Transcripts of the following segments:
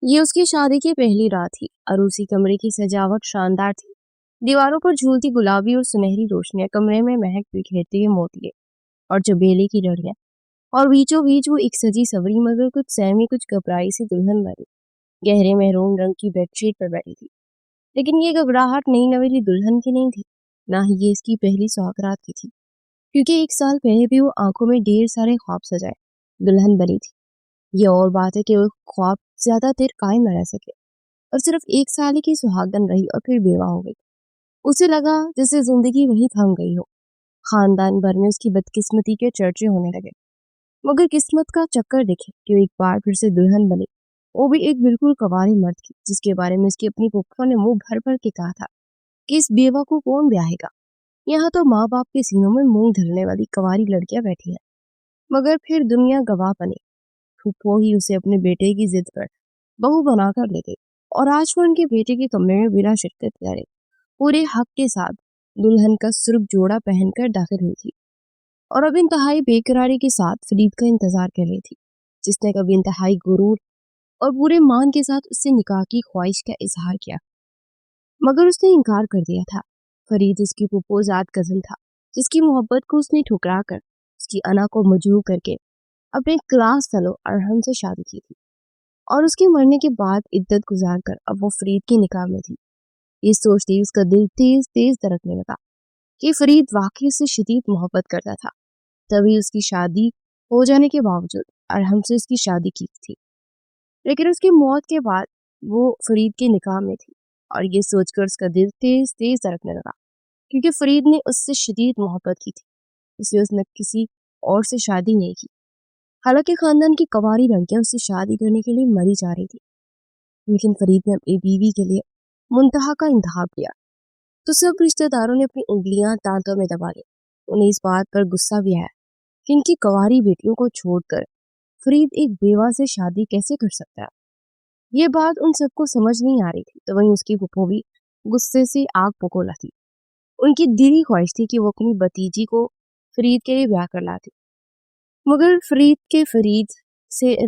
ये उसकी शादी की पहली रात थी। अरूसी कमरे की सजावट शानदार थी। दीवारों पर झूलती गुलाबी और सुनहरी रोशनियां कमरे में महक बिखेरती हुई मोतिये और चमेली की लड़ियां। और बीचों बीच वो एक सजी सवरी मगर कुछ सहमी कुछ घबराई सी दुल्हन बनी गहरे महरून रंग की बेडशीट पर बैठी थी। लेकिन ये घबराहट नई नवेली दुल्हन की नहीं थी, ना ही ये इसकी पहली सौगात की थी, क्योंकि एक साल पहले भी वो आंखों में ढेर सारे ख्वाब सजाए दुल्हन बनी थी। ये और बात है कि वो ख्वाब ज्यादा देर कायम न रह सके और सिर्फ एक साल ही की सुहागन रही और फिर बेवा हो गई। उसे लगा जैसे जिंदगी वहीं थम गई हो। खानदान भर में उसकी बदकिस्मती के चर्चे होने लगे, मगर किस्मत का चक्कर देखे कि वो एक बार फिर से दुल्हन बनी। वो भी एक बिल्कुल कवारी मर्द की, जिसके बारे में उसकी अपनी फूफा ने मुंह भर भर के कहा था कि इस बेवा को कौन ब्याहेगा। यहाँ तो माँ बाप के सीनों में मूंग धरने वाली कवारी लड़कियां बैठी हैं। मगर फिर दुनिया गवाह बनी। फूफो ही उसे अपने बेटे की जिद पर बहू बनाकर ले गई और आज वो उनके बेटे के कमरे में बिना शिरकत करे पूरे हक के साथ दुल्हन का सुर्ख जोड़ा पहनकर दाखिल हुई थी। और अब इंतहाई बेकरारी के साथ फरीद का इंतजार कर रही थी, जिसने कभी इंतहाई गुरूर और पूरे मान के साथ उससे निकाह की ख्वाहिश का इजहार किया, मगर उसने इनकार कर दिया था। फरीद उसकी पुपोजाद कजन था, जिसकी मोहब्बत को उसने ठुकरा कर उसकी अना को मजबूर करके अपने क्लास फेलो अरहम से शादी की थी। और उसके मरने के बाद इद्दत गुजार कर अब वो फरीद के निकाह में थी। ये सोचते ही उसका दिल तेज तेज धड़कने लगा कि फरीद वाकई उससे शदीद मोहब्बत करता था, तभी उसकी शादी हो जाने के बावजूद अरहम से उसकी शादी की थी। लेकिन उसकी मौत के बाद वो फरीद के निकाह में थी और ये सोचकर उसका दिल तेज तेज धड़कने लगा, क्योंकि फरीद ने उससे शदीद मोहब्बत की थी। उसने किसी और से शादी नहीं की। हालांकि खानदान की कवारी लड़कियां उससे शादी करने के लिए मरी जा रही थी, लेकिन फरीद ने अपनी बीवी के लिए मुंतहा का इंतखाब किया। तो सब रिश्तेदारों ने अपनी उंगलियां दांतों में दबा ली। उन्हें इस बात पर गुस्सा भी आया कि इनकी कवारी बेटियों को छोड़कर फरीद एक बेवा से शादी कैसे कर सकता है। ये बात उन सबको समझ नहीं आ रही थी, तो वहीं उसकी फूफो भी गुस्से से आग बबूला थी। उनकी दिली ख्वाहिश थी कि वो अपनी भतीजी को फरीद के लिए ब्याह कर लाती, मगर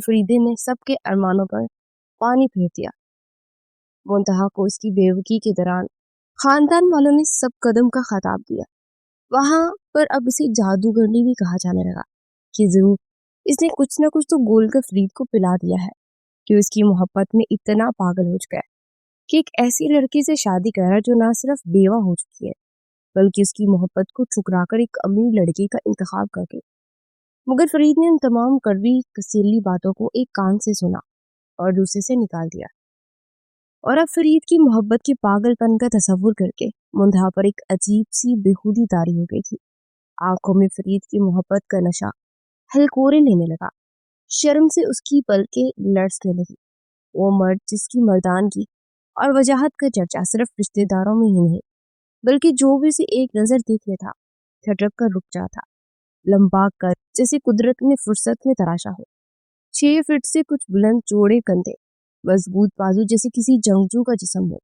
फरीदे ने सबके अरमानों पर पानी फेर दिया। मुंतहा को उसकी बेवकी के दौरान खानदान वालों ने सब कदम का खिताब दिया। वहां पर अब इसे जादूगरनी भी कहा जाने लगा कि जरूर इसने कुछ न कुछ तो गोल कर फरीद को पिला दिया है कि उसकी मोहब्बत में इतना पागल हो चुका है कि एक ऐसी लड़की से शादी कर रहा है जो ना सिर्फ बेवा हो चुकी है, बल्कि उसकी मोहब्बत को ठुकराकर एक अमीर लड़की का इंतखाब करके। मगर फरीद ने उन तमाम कड़वी कसीली बातों को एक कान से सुना और दूसरे से निकाल दिया। और अब फरीद की मोहब्बत के पागलपन का तस्वुर करके मुंतहा पर एक अजीब सी बेखुदी तारी हो गई थी। आंखों में फरीद की मोहब्बत का नशा हलकोरे लेने लगा। शर्म से उसकी पलकें लड़सने लगी। वो मर्द जिसकी मर्दानगी और वजाहत का चर्चा सिर्फ रिश्तेदारों में ही नहीं, बल्कि जो भी उसे एक नजर देख लेता ठटक कर रुक जाता। लंबा कर जैसे कुदरत ने फुर्सत में तराशा हो, 6 फीट से कुछ बुलंद चौड़े कंधे, मजबूत बाजू जैसे किसी जंगजू का जिस्म हो।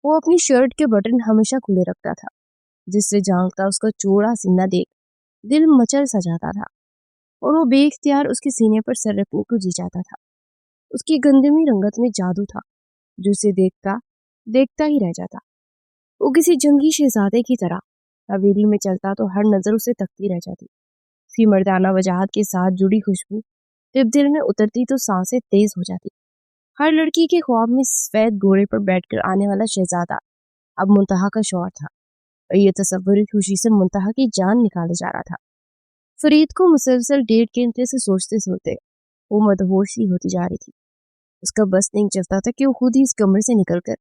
वो अपनी शर्ट के बटन हमेशा खुले रखता था, जिससे झांकता उसका चौड़ा सीना देख दिल मचल सा जाता था और वो बेख्तियार उसके सीने पर सर रखने को जी जाता था। उसकी गंदमी रंगत में जादू था जो उसे देखता देखता ही रह जाता। वो किसी जंगी शहजादे की तरह हवेली में चलता तो हर नजर उसे तकती रह जाती। उसकी मर्दाना वजाहत के साथ जुड़ी खुशबू जब दिल में उतरती तो सांसें तेज हो जाती। हर लड़की के ख्वाब में सफेद घोड़े पर बैठकर आने वाला शहजादा अब मुंतहा का शौहर था और ये तस्वुर खुशी से मुंतहा की जान निकाले जा रहा था। फरीद को मुसलसल डेढ़ घंटे से सोचते सोचते वो मदहोश सी होती जा रही थी। उसका बस नहीं चलता था कि वो खुद ही इस कमरे से निकलकर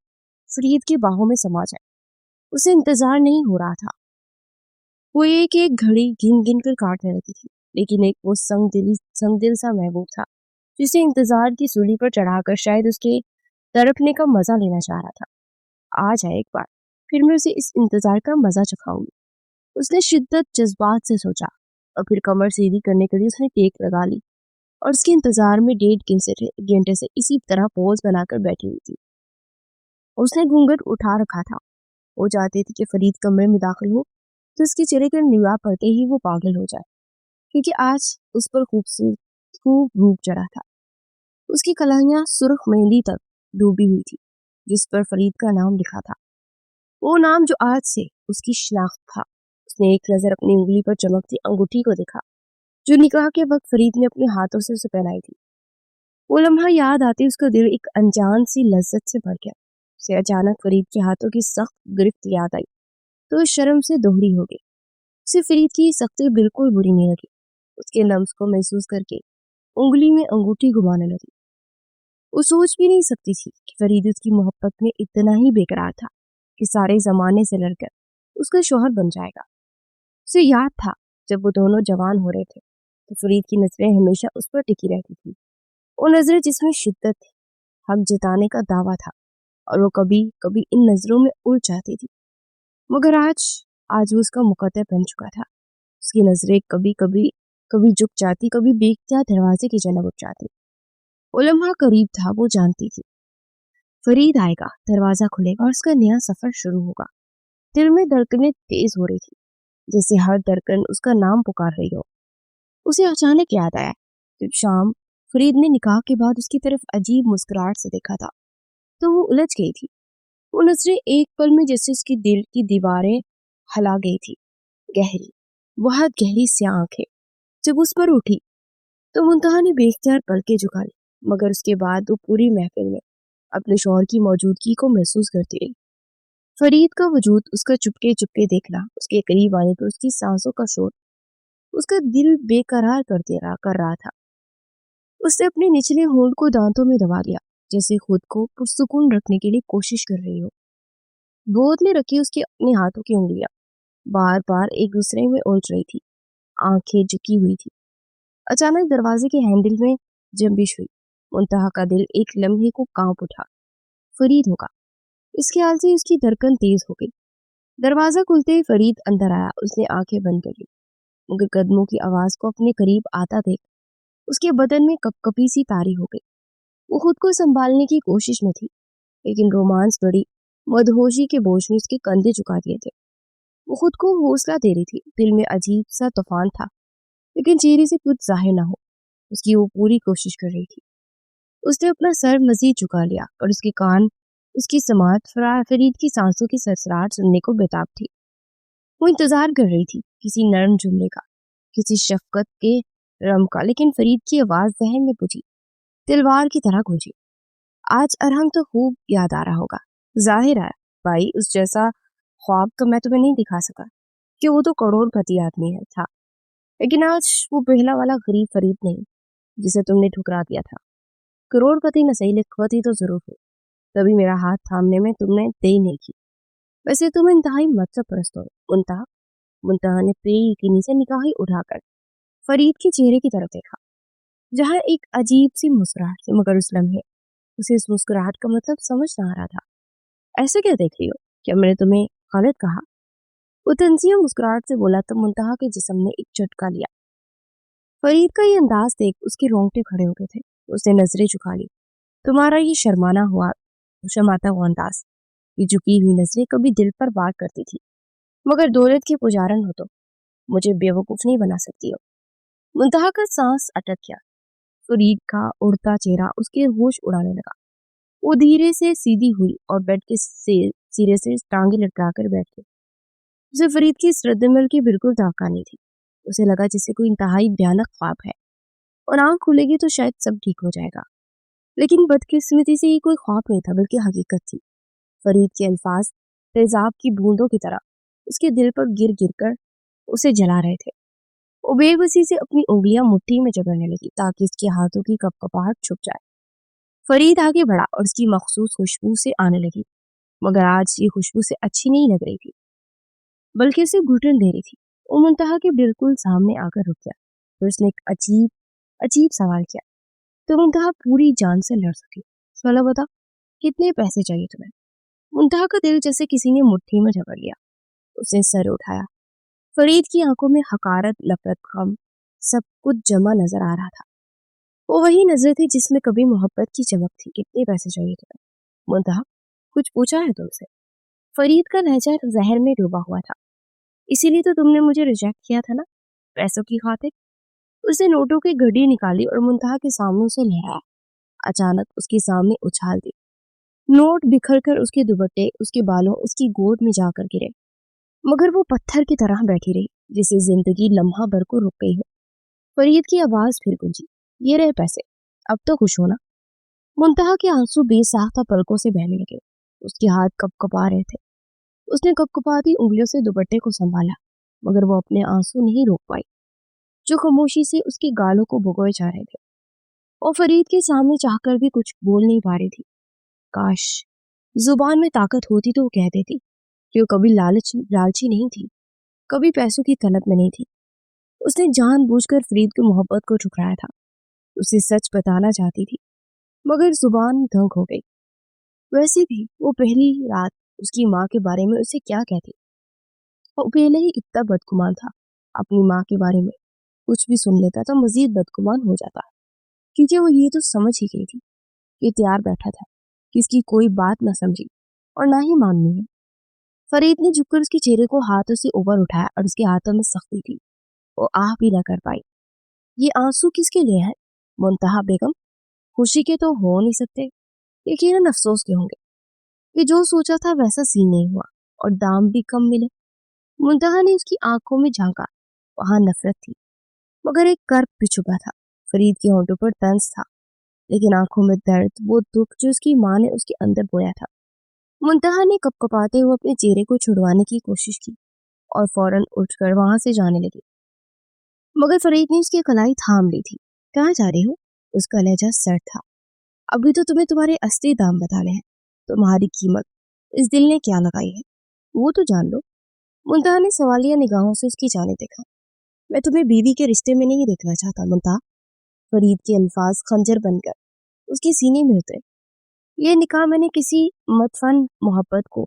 फरीद की बाहों में समा जाए। उसे इंतजार नहीं हो रहा था। वो एक एक घड़ी गिन गिन कर काटने लगी थी, लेकिन एक वो संग दिल सा महबूब था जिसे इंतजार की सूली पर चढ़ाकर शायद उसके तड़पने का मजा लेना चाह रहा था। आ जाए एक बार, फिर मैं उसे इस इंतजार का मजा चखाऊंगी। उसने शिद्दत जज्बात से सोचा और फिर कमर सीधी करने के लिए उसने टेक लगा ली और उसके इंतजार में डेढ़ घंटे से इसी तरह पोज बनाकर बैठी हुई थी। उसने घूंघट उठा रखा था। वो चाहती थी कि फरीद कमरे में दाखिल हो तो उसके चेहरे पर निगाह पड़ते ही वो पागल हो जाए, क्योंकि आज उस पर खूब रूप चढ़ा था। उसकी कलाइयां सुर्ख मेहंदी तक डूबी हुई थी जिस पर फरीद का नाम लिखा था, वो नाम जो आज से उसकी शनाख्त था। उसने एक नजर अपनी उंगली पर चमकती अंगूठी को देखा जो निकाह के वक्त फरीद ने अपने हाथों से उसे पहनाई थी। वो लम्हा याद आते उसका दिल एक अनजान सी लज्जत से भर गया। उसे अचानक फरीद के हाथों की सख्त गिरफ्त याद आई तो शर्म से दोहरी हो गई। उसे फरीद की सख्ती बिल्कुल बुरी नहीं लगी। उसके लम्स को महसूस करके उंगली में अंगूठी घुमाने लगी। वो सोच भी नहीं सकती थी कि फरीद उसकी मोहब्बत में इतना ही बेकरार था कि सारे जमाने से लड़कर उसका शौहर बन जाएगा। उसे याद था जब वो दोनों जवान हो रहे थे तो फरीद की नजरें हमेशा उस पर टिकी रहती थी। वो नजरें जिसमें शिद्दत थी, हक जताने का दावा था, और वो कभी कभी इन नजरों में उलझ जाती थी। मगर आज आज वो उसका मुकद्दर बन चुका था। उसकी नजरें कभी झुक जाती, कभी बेख्तियार दरवाजे की जानब उठ जाती। वो लम्हा करीब था, वो जानती थी फरीद आएगा, दरवाजा खुलेगा और उसका नया सफर शुरू होगा। दिल में धड़कनें तेज हो रही थी जैसे हर धड़कन उसका नाम पुकार रही हो। उसे अचानक याद आया जब शाम फरीद ने निकाह के बाद उसकी तरफ अजीब मुस्कुराहट से देखा था तो वो उलझ गई थी। वो नजरें एक पल में जैसे उसकी दिल की दीवारें हला गई थी। गहरी, बहुत गहरी सी आंखें जब उस पर उठी तो मुंतहा ने बेख्तियार पलकें झुका ली, मगर उसके बाद वो पूरी महफिल में अपने शौहर की मौजूदगी को महसूस करती रही। फरीद का वजूद, उसका चुपके चुपके देखना, उसके करीब आने पर उसकी सांसों का शोर उसका दिल बेकरार कर रहा था। उसने अपने निचले होंठ को दांतों में दबा लिया जैसे खुद को पुरसुकून रखने के लिए कोशिश कर रही हो। गोद में रखी उसके अपने हाथों की उंगलियां बार बार एक दूसरे में उलझ रही थी, आंखें झुकी हुई थी। अचानक दरवाजे के हैंडल में जंबिश हुई। मुंतहा का दिल एक लम्हे को कांप उठा। फरीद होगा, इस ख्याल से उसकी धड़कन तेज हो गई। दरवाजा खुलते ही फरीद अंदर आया। उसने आंखें बंद कर ली, मगर कदमों की आवाज को अपने करीब आता देख उसके बदन में कपकपी सी तारी हो गई। वो खुद को संभालने की कोशिश में थी, लेकिन रोमांस बड़ी मदहोशी के बोझ ने उसके कंधे झुका दिए थे। वो खुद को हौसला दे रही थी। दिल में अजीब सा तूफान था, लेकिन चेहरे से कुछ जाहिर ना हो उसकी वो पूरी कोशिश कर रही थी। उसने अपना सर मजीद झुका लिया और उसके कान उसकी समात फरीद की सांसों की सरसराहट सुनने को बेताब थी। वो इंतजार कर रही थी किसी नरम जुमले का, किसी शफकत के रम का, लेकिन फरीद की आवाज जहन में बुझी, तलवार की तरह गूंजी। आज अरहम तो खूब याद आ रहा होगा। जाहिर है भाई, उस जैसा ख्वाब तो मैं तुम्हें नहीं दिखा सका कि वो तो करोड़पति आदमी है था, लेकिन आज वो पहला वाला गरीब फरीद नहीं जिसे तुमने ठुकरा दिया था। करोड़पति न सही, लखपति तो जरूर हो, तभी मेरा हाथ थामने में तुमने देरी नहीं की। वैसे तुम इंतहाई मत्सर परस्त हो। मुंतहा मुंतहा ने बेयकीनी से निगाहें उठाकर फरीद के चेहरे की तरफ देखा, जहाँ एक अजीब सी मुस्कुराहट थी, मगर उस लम्हे उसे इस मुस्कुराहट का मतलब समझ ना आ रहा था। ऐसे क्या देख रही हो? क्या मैंने तुम्हें गलत कहा? वो तंजिया मुस्कुराहट से बोला तो मुंतहा के जिस्म ने एक झटका लिया। फरीद का ये अंदाज देख उसके रोंगटे खड़े हो गए थे। उसने नजरें झुका ली। तुम्हारा ये शर्माता हुआ अंदाज, ये झुकी हुई नजरें कभी दिल पर वार करती थी, मगर दौलत के पुजारन हो तो मुझे बेवकूफ नहीं बना सकती हो। मुंतहा का सांस अटक गया। फरीद का उड़ता चेहरा उसके होश उड़ाने लगा। वो धीरे से सीधी हुई और बेड के सिरे से टांगे लटकाकर बैठ गई। उसे फरीद की इस रद्दमल की बिल्कुल ताका नहीं थी। उसे लगा जैसे कोई इंतहाई भयानक ख्वाब है और आंख खुलेगी तो शायद सब ठीक हो जाएगा, लेकिन बदकिस्मती से ये कोई ख्वाब नहीं था बल्कि हकीकत थी। फरीद के अल्फाज तेजाब की बूंदों की तरह उसके दिल पर गिर गिर कर उसे जला रहे थे। वो बेबसी से अपनी उंगलियां मुट्ठी में जकड़ने लगी ताकि उसके हाथों की कपकपाहट छुप जाए। फरीद आगे बढ़ा और उसकी मखसूस खुशबू से आने लगी, मगर आज ये खुशबू से अच्छी नहीं लग रही थी, बल्कि उसे घुटन दे रही थी। वो मुंतहा के बिल्कुल सामने आकर रुक गया। फिर उसने एक अजीब अजीब सवाल किया, तो मुंतहा पूरी जान से लड़ सकी। चलो बता, कितने पैसे चाहिए तुम्हें? मुंतहा का दिल जैसे किसी ने मुट्ठी में जकड़ लिया। उसने सर उठाया। फरीद की आंखों में हकारत, नफरत, गम सब कुछ जमा नजर आ रहा था। वो वही नजर थी जिसमें कभी मोहब्बत की चमक थी। कितने पैसे चाहिए तुम्हें? मुंतहा, कुछ पूछा है तुमसे? फरीद का लहजा जहर में डूबा हुआ था। इसीलिए तो तुमने मुझे रिजेक्ट किया था ना, पैसों की खातिर? उसने नोटों की घड़ी निकाली और मुंतहा के सामने उसे लहराया। अचानक उसके सामने उछाल दी। नोट बिखर कर उसके दुपट्टे, उसके बालों, उसकी गोद में जाकर गिरे। मगर वो पत्थर की तरह बैठी रही, जिसे जिंदगी लम्हा भर को रुक गई हो। फरीद की आवाज फिर गूंजी, ये रहे पैसे, अब तो खुश होना। मुंतहा के आंसू बेसाख्ता पलकों से बहने लगे। उसके हाथ कपकपा रहे थे। उसने कपकपाती उंगलियों से दुपट्टे को संभाला, मगर वो अपने आंसू नहीं रोक पाई, जो खामोशी से उसके गालों को भिगोए जा रहे थे। और फरीद के सामने चाहकर भी कुछ बोल नहीं पा रही थी। काश जुबान में ताकत होती तो वो कह देती कि वो कभी लालची नहीं थी, कभी पैसों की तलब में नहीं थी। उसने जानबूझकर फरीद की मोहब्बत को ठुकराया था। उसे सच बताना चाहती थी, मगर जुबान दंग हो गई। वैसे भी वो पहली रात उसकी माँ के बारे में उसे क्या कहती। वो पहले ही इतना बदगुमान था अपनी माँ के बारे में, कुछ भी सुन लेता तो मजीद बदगुमान हो जाता, क्योंकि वो ये तो समझ ही गई थी कि तैयार बैठा था कि इसकी कोई बात न समझी और ना ही माननी है। फरीद ने झुककर उसके चेहरे को हाथों से ऊपर उठाया और उसके हाथों में सख्ती थी। वो आ भी न कर पाई। ये आंसू किसके लिए हैं? मुंतहा बेगम, खुशी के तो हो नहीं सकते, यकीनन अफसोस के होंगे कि जो सोचा था वैसा सीन नहीं हुआ और दाम भी कम मिले। मुंतहा ने उसकी आंखों में झांका। वहां नफरत थी, मगर एक कर्ब भी छुपा था। फरीद के होंठों पर तंज था, लेकिन आंखों में दर्द, वो दुख जो उसकी माँ ने उसके अंदर बोया था। मुंतहा ने कपकपाते हुए अपने चेहरे को छुड़वाने की कोशिश की और फौरन उठकर वहां से जाने लगी, मगर फरीद ने उसकी कलाई थाम ली थी। कहाँ जा रही हो? उसका लहजा सर्द था। अभी तो तुम्हें तुम्हारे असली दाम बताने हैं, तुम्हारी कीमत इस दिल ने क्या लगाई है वो तो जान लो। मुंतहा ने सवालिया निगाहों से उसकी जाने देखा। मैं तुम्हें बीवी के रिश्ते में नहीं देखना चाहता मुंतहा। फरीद के अल्फाज खंजर बनकर उसके सीने में उतरे। ये निकाह मैंने किसी मतफन मोहब्बत को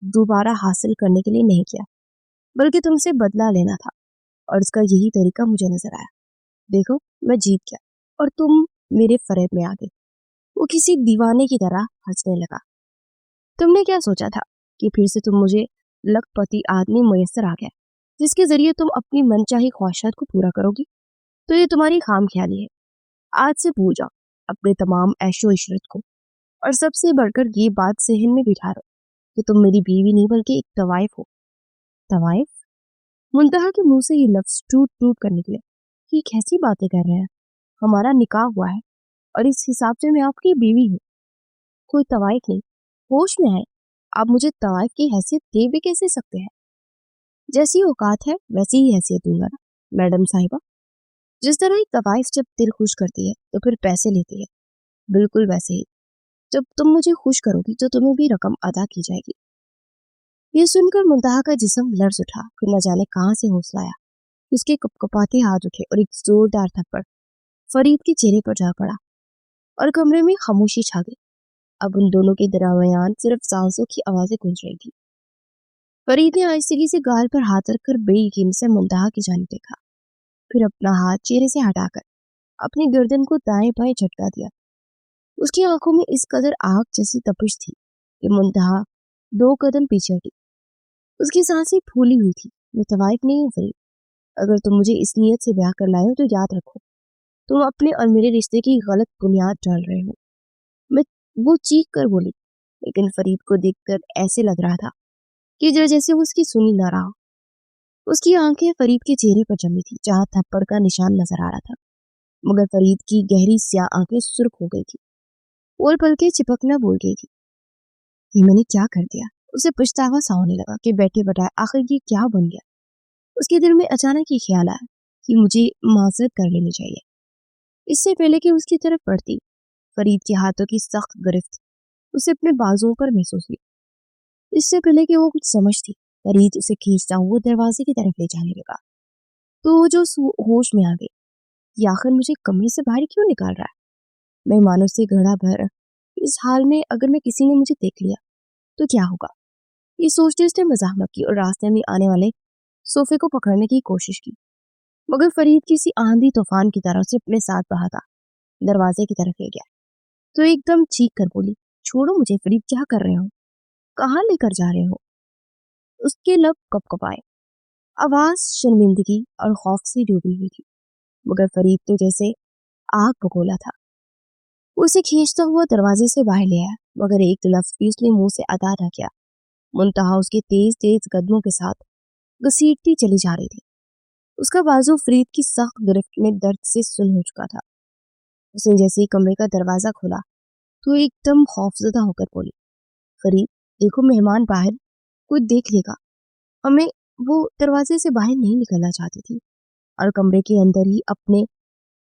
दोबारा हासिल करने के लिए नहीं किया, बल्कि तुमसे बदला लेना था, और इसका यही तरीका मुझे नजर आया। देखो, मैं जीत गया और तुम मेरे फरेब में आ गई। वो किसी दीवाने की तरह हंसने लगा। तुमने क्या सोचा था कि फिर से तुम मुझे लखपति आदमी मुयस्सर आ गया जिसके जरिए तुम अपनी मनचाही ख्वाहिशात को पूरा करोगी? तो ये तुम्हारी खाम ख्याली है। आज से भूल जाओ अपने तमाम ऐशो इशरत को, और सबसे बढ़कर ये बात सहन में बिठा लो कि तुम मेरी बीवी नहीं बल्कि एक तवाइफ हो। तवाइफ? मुंतहा के मुंह से ये लफ्ज टूट टूट कर निकले। ये कैसी बातें कर रहे हैं? हमारा निकाह हुआ है और इस हिसाब से मैं आपकी बीवी हूँ, कोई तवाइफ नहीं। होश में आए, आप मुझे तवाइफ की हैसियत दे भी कैसे सकते हैं? जैसी औकात है वैसी ही हैसियत दूंगा ना मैडम साहिबा। जिस तरह एक तवाइफ जब दिल खुश करती है तो फिर पैसे लेती है, बिल्कुल वैसे ही जब तुम मुझे खुश करोगी तो तुम्हें भी रकम अदा की जाएगी। ये सुनकर मुंतहा का जिस्म लर्ज उठा। फिर न जाने कहाँ से हौसला आया। उसके कपकपाते हाथ उठे और एक जोरदार थप्पड़ फरीद के चेहरे पर जा पड़ा और कमरे में खामोशी छा गई। अब उन दोनों के दरमियान सिर्फ सांसों की आवाजें गूंज रही थी। फरीद ने आहिस्तगी से गाल पर हाथ रखकर बेयकीनी से मुंतहा की जानिब देखा, फिर अपना हाथ चेहरे से हटाकर अपनी गर्दन को दाएं बाएं झटका दिया। उसकी आंखों में इस कदर आग जैसी तपिश थी कि मुंतहा 2 कदम पीछे हटी। उसकी सांसें फूली हुई थी। मैं तवाइफ नहीं हूँ फरीद। अगर तुम मुझे इस नीयत से ब्याह कर लाए हो तो याद रखो, तुम अपने और मेरे रिश्ते की गलत बुनियाद डाल रहे हो। मैं वो चीख कर बोली, लेकिन फरीद को देखकर ऐसे लग रहा था कि जो जैसे वो उसकी सुनी ना रहा। उसकी आंखें फरीद के चेहरे पर जमी थी, जहाँ थप्पड़ का निशान नजर आ रहा था, मगर फरीद की गहरी स्याह आंखें सुर्ख हो गई थी और पलकें चिपकना भूल गई थी। ये मैंने क्या कर दिया? उसे पछतावा सा होने लगा कि बैठे बैठाए आखिर ये क्या बन गया। उसके दिल में अचानक ही ख्याल आया कि मुझे माजरत कर लेनी चाहिए। इससे पहले कि उसकी तरफ बढ़ती, फरीद के हाथों की सख्त गिरफ्त उसे अपने बाजुओं पर महसूस हुई। इससे पहले कि वो कुछ समझती, फरीद उसे खींचता हुआ दरवाजे की तरफ ले जाने लगा। तो वो जो होश में आ गई, ये आखिर मुझे कमरे से बाहर क्यों निकाल रहा है? मेहमानों से घड़ा भर इस हाल में अगर मैं किसी ने मुझे देख लिया तो क्या होगा? ये सोचते उसने मजाक की और रास्ते में आने वाले सोफे को पकड़ने की कोशिश की, मगर फरीद किसी आंधी तूफान की तरह से अपने साथ बहाता दरवाजे की तरफ ले गया। तो एकदम चीख कर बोली, छोड़ो मुझे फरीद, क्या कर रहे हो? कहाँ लेकर जा रहे हो? उसके लब कपकपाए, आवाज शर्मिंदगी और खौफ से डूबी हुई थी, मगर फरीद तो जैसे आग बगोला था। वो उसे खींचता हुआ दरवाजे से बाहर ले आया, मगर एक लफ्ज भी उसने मुंह से अदा न किया। मुंतहा उसके तेज तेज कदमों के साथ घसीटती चली जा रही थी। उसका बाजू फरीद की सख्त गिरफ्त में दर्द से सुन्न हो चुका था। उसने जैसे ही कमरे का दरवाजा खोला तो एकदम खौफजदा होकर बोली, फरीद देखो, मेहमान बाहर, कोई देख लेगा हमें। वो दरवाजे से बाहर नहीं निकलना चाहती थी और कमरे के अंदर ही अपने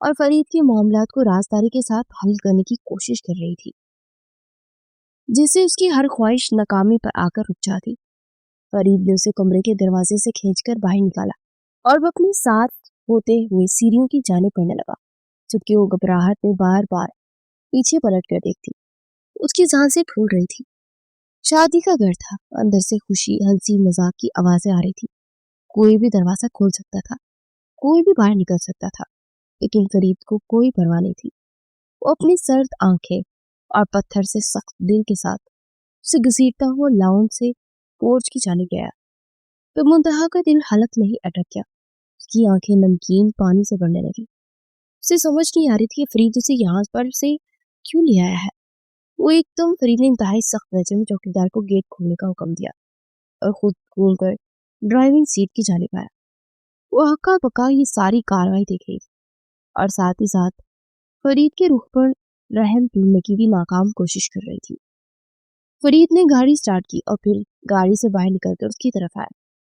और फरीद के मामलात को राजदारी के साथ हल करने की कोशिश कर रही थी, जिससे उसकी हर ख्वाहिश नाकामी पर आकर रुक जाती। फरीद ने उसे कमरे के दरवाजे से खींचकर बाहर निकाला और वो अपने साथ होते हुए सीढ़ियों की जाने पड़ने लगा, जबकि वो घबराहट में बार बार पीछे पलट कर देखती। उसकी सांसें फूल रही थी। शादी का घर था, अंदर से खुशी, हंसी मजाक की आवाजें आ रही थी। कोई भी दरवाजा खोल सकता था, कोई भी बाहर निकल सकता था, लेकिन फरीद को कोई परवाह नहीं थी। वो अपनी सर्द आंखें और पत्थर से सख्त दिल के साथ उसे घसीटता हुआ लाउंज से पोर्च की जाने गया। तो मुंतहा का दिल हलक में ही अटक गया। उसकी आंखें नमकीन पानी से भरने लगी। उसे समझ नहीं आ रही थी कि फरीद उसे यहाँ पर से क्यों ले आया है। वो एकदम फरीद ने इंतहाई सख्त लहजे में चौकीदार को गेट खोलने का हुक्म दिया और खुद घूमकर ड्राइविंग सीट की जानिब आया। वो हक्का बक्का ये सारी कार्रवाई देख रही थी और साथ ही साथ फरीद के रुख पर रहम ढूंढने की भी नाकाम कोशिश कर रही थी। फरीद ने गाड़ी स्टार्ट की और फिर गाड़ी से बाहर निकलकर उसकी तरफ आया।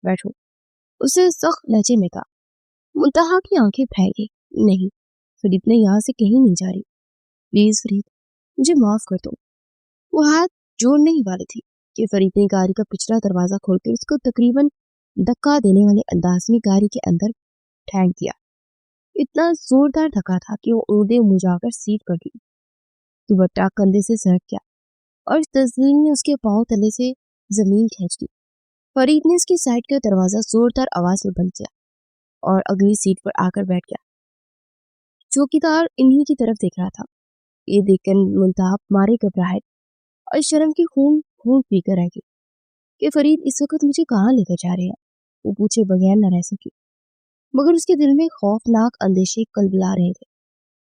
बैठो, उसे सख्त लहजे में कहा। मुंतहा की आंखें फैल गई। नहीं, फरीद ने यहाँ से कहीं नहीं जा रही। प्लीज फरीद, मुझे माफ कर दो। वो हाथ जोड़ने ही वाली थी कि फरीद ने गाड़ी का पिछला दरवाजा खोलकर उसको तकरीबन धक्का देने वाले अंदाज में गाड़ी के अंदर फेंक दिया। इतना जोरदार धक्का था कि वो ऊर्दे मुझाकर सीट पर गिरी। दुपट्टा कंधे से सरक गया और तस्लीम ने उसके पांव तले से जमीन खींच दी। फरीद ने उसकी साइड का दरवाजा जोरदार आवाज में बंद किया और अगली सीट पर आकर बैठ गया। चौकीदार इन्हीं की तरफ देख रहा था। ये देखकर मुंतहा मारे घबराहट और शर्म की खून खून पीकर रह गई कि फरीद इस वक्त मुझे कहाँ लेकर जा रहे हैं। वो पूछे बगैर न रह सकी, मगर उसके दिल में खौफनाक अंदेशे कलबला रहे थे।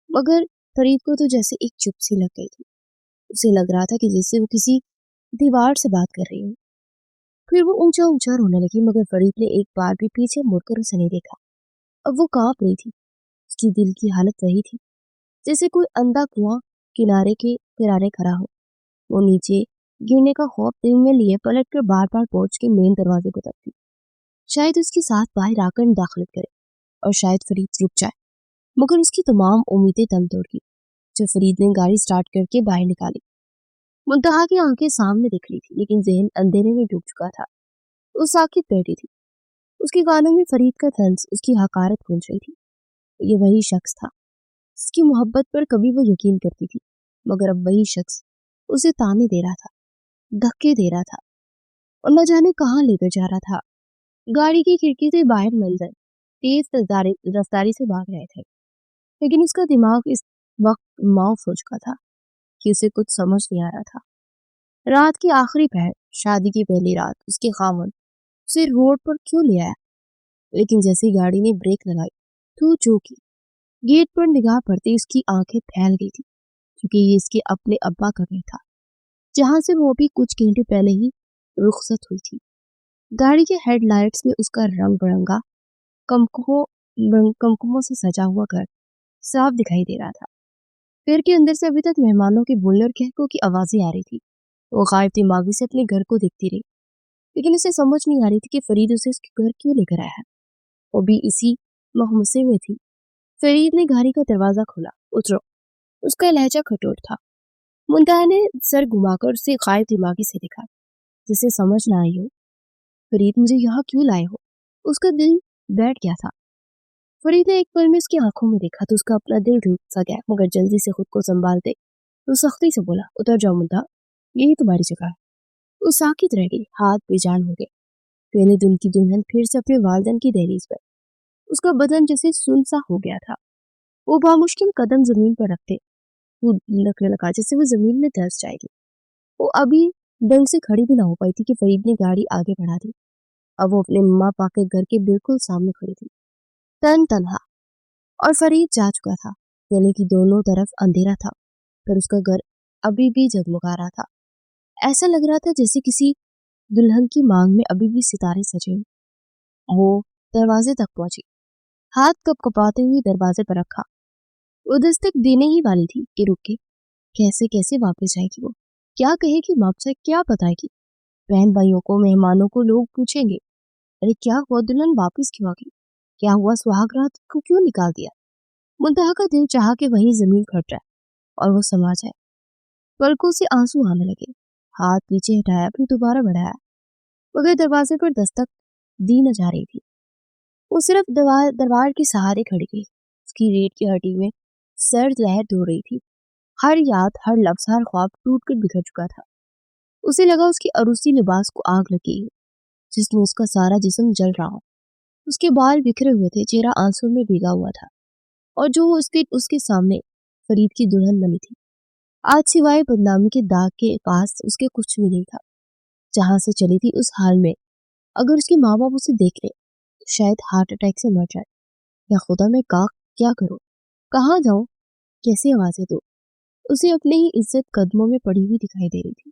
मगर फरीद को तो जैसे एक चुप सी लग गई थी। उसे लग रहा था कि जैसे वो किसी दीवार से बात कर रही हो। फिर वो ऊंचा ऊंचा रोने लगी, मगर फरीद ने एक बार भी पीछे मुड़कर उसे नहीं देखा। अब वो कांप रही थी। उसकी दिल की हालत वही थी जैसे कोई अंधा कुआं किनारे के किनारे खड़ा हो। वो नीचे गिरने का खौफ दिल में लिए पलट कर बार बार पोर्च के मेन दरवाजे को तकती। शायद उसकी साथ बाहर आकर दाखिल करे और शायद फरीद रुक जाए, मगर उसकी तमाम उम्मीदें दम तोड़ गई जब फरीद ने गाड़ी स्टार्ट करके बाहर निकाली। मुंतहा की आंखें सामने दिख रही थी, लेकिन जहन अंधेरे में डूब चुका था। वो साकित बैठी थी। उसके कानों में फरीद का तंज, उसकी हकारत गूंज रही थी। ये वही शख्स था जिसकी मोहब्बत पर कभी वो यकीन करती थी, मगर अब वही शख्स उसे ताने दे रहा था, धक्के दे रहा था और न जाने कहाँ लेकर जा रहा था। गाड़ी की खिड़की से बाहर मंजर तेज रफ्तारी से भाग रहे थे, लेकिन उसका दिमाग इस वक्त माफ हो चुका था कि उसे कुछ समझ नहीं आ रहा था। रात की आखिरी पहर, शादी की पहली रात, उसके खामन उसे रोड पर क्यों ले आया। लेकिन जैसे ही गाड़ी ने ब्रेक लगाई तो चौंकी। गेट पर निगाह पड़ते उसकी आंखें फैल गई थी, क्योंकि ये इसके अपने अब्बा का घर था, जहां से वो अभी कुछ घंटे पहले ही रुखसत हुई थी। गाड़ी के हेडलाइट्स में उसका रंग बिरंगा कमकुमों से सजा हुआ घर साफ दिखाई दे रहा था। घर के अंदर से अभी तक मेहमानों के बोलने और कहकों की आवाजें आ रही थी। वो गायब दिमागी से अपने घर को देखती रही, लेकिन उसे समझ नहीं आ रही थी कि फरीद उसे उसके घर क्यों लेकर आया है। वो भी इसी महमसे में थी। फरीद ने गाड़ी का दरवाजा खोला। उतरो। उसका लहजा कठोर था। मुंतहा ने सर घुमाकर उसे गायब दिमागी से देखा, जिसे समझ ना आई हो। फरीद, मुझे यहाँ क्यों लाए हो? उसका दिल बैठ गया था। फरीद ने एक पल में उसकी आंखों में देखा तो उसका अपना दिल रुक सा गया, मगर जल्दी से खुद को संभालते तो सख्ती से बोला, उतर जाओ मुंतहा, यही तुम्हारी जगह है। वो साकित रह गई, हाथ बेजान हो गए। पहले दिन की दुल्हन फिर से अपने वालिदैन की दहलीज पर। उसका बदन जैसे सुन सा हो गया था। वो बामुश्किल कदम जमीन पर रखते वो लगने लगा जैसे वो जमीन में धंस जाएगी। वो अभी ढंग से खड़ी भी ना हो पाई थी कि फरीद ने गाड़ी आगे बढ़ा दी। अब वो अपने मम्मा पापा के घर के बिल्कुल सामने खड़ी थी, तन तनहा, और फरीद जा चुका था। गले की दोनों तरफ अंधेरा था। पर उसका घर अभी भी जगमगा रहा था। ऐसा लग रहा था जैसे किसी दुल्हन की मांग में अभी भी सितारे सजे हों। वो दरवाजे तक पहुंची, हाथ कपकपाते हुए दरवाजे पर रखा। वो दस्तक देने ही वाली थी कि रुक के कैसे कैसे वापस जाएगी वो, क्या कहेगी माँ से, क्या बताएगी बहन भाइयों को, मेहमानों को। लोग पूछेंगे, अरे क्या हुआ, दुल्हन वापस क्यों आ गई, क्या हुआ, सुहाग रात को क्यों निकाल दिया। मुंतहा का दिल चाहा कि वही जमीन खट जाए और वो समा जाए। पलकों से आंसू आने लगे, हाथ पीछे हटाया, फिर दोबारा बढ़ाया, मगर दरवाजे पर दस्तक दी न जा रही थी। वो सिर्फ दरबार के सहारे खड़ी गई। उसकी रेत की हड्डी में सर्द लहर दौड़ रही थी। हर याद, हर लफ्ज, हर ख्वाब टूट कर बिखर चुका था। उसे लगा उसके अरूसी लिबास को आग लगी हो, जिसमें उसका सारा जिस्म जल रहा हो। उसके बाल बिखरे हुए थे, चेहरा आंसू में भीगा हुआ था, और जो उसके उसके सामने फरीद की दुल्हन बनी थी, आज सिवाय बदनामी के दाग के पास उसके कुछ भी नहीं था। जहां से चली थी उस हाल में अगर उसके माँ बाप उसे देख ले तो शायद हार्ट अटैक से मर जाए। या खुदा, मैं क्या करूं, कहाँ जाऊं, कैसे आवाजें दूं। उसे अपने ही इज्जत कदमों में पड़ी हुई दिखाई दे रही थी।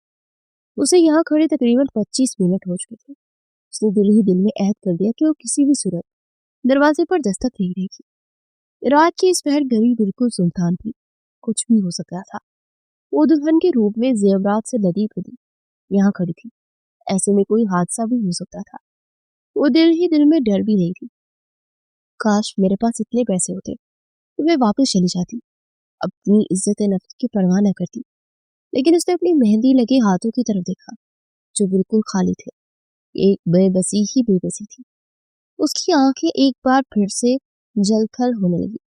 उसे यहाँ खड़े तकरीबन 25 मिनट हो चुके थे। उसने दिल ही दिल में ऐद कर दिया कि वो किसी भी सूरत दरवाजे पर दस्तक नहीं रहेगी। रात की इस पहर गली बिल्कुल सुनसान थी, कुछ भी हो सकता था। वो दुल्हन के रूप में जेवरात से लदी पड़ी यहाँ खड़ी थी, ऐसे में कोई हादसा भी हो सकता था। वो दिल ही दिल में डर भी रही थी। काश मेरे पास इतने पैसे होते तो मैं वापस चली जाती, अपनी इज्जत नफ्स की परवाह न करती। लेकिन उसने अपनी मेहंदी लगे हाथों की तरफ देखा, जो बिल्कुल खाली थे। एक बेबसी ही बेबसी थी। उसकी आंखें एक बार फिर से जलथल होने लगी।